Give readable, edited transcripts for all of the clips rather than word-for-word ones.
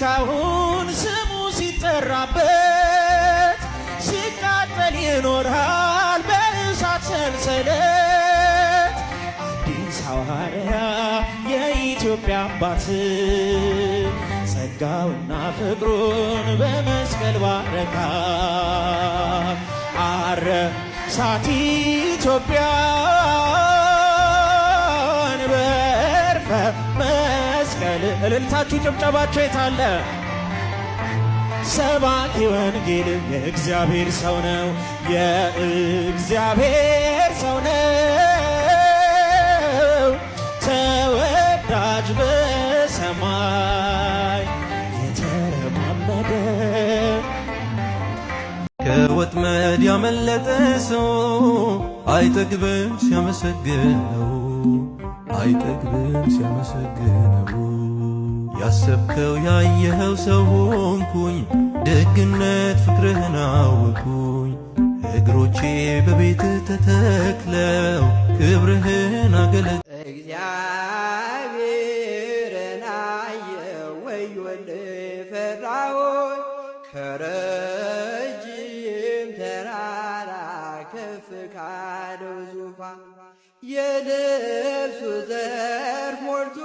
እስካሁን ስሙ ሲጠራበት ሲቃጠል ይኖራል በእሳት ሰንሰለት። አዲስ ሐዋርያ የኢትዮጵያ አባት ጸጋውና ፍቅሩን በመስቀል ባረካ። አረሳት ኢትዮጵያን በዕርፈ መስቀል። እልልታችሁ ጭብጨባችሁ የታለ? ሰባኪ ወንጌል የእግዚአብሔር ሰው ነው፣ የእግዚአብሔር ሰው ነው። ተወዳጅ በሰማይ የተረማመደ ከወጥመድ ያመለጠ ሰው አይጠግብም ሲያመሰግነው፣ አይጠግብም ሲያመሰግነው። ያሰብከው ያየኸው ሰው ሆንኩኝ፣ ደግነት ፍቅርህን አወኩኝ። እግሮቼ በቤትህ ተተክለው ክብርህን አገለጥ። እግዚአብሔርን አየሁ ወዮልኝ ፈራሁኝ፣ ከረጅም ተራራ ከፍ ካለው ዙፋን የልብሱ ዘርፍ ሞልቶ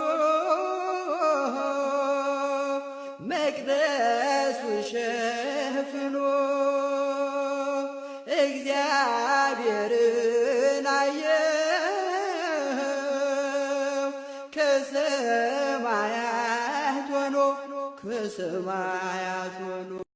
መቅደሱን ሸፍኖ እግዚአብሔርን አየሁ ከሰማያት ሆኖ ከሰማያት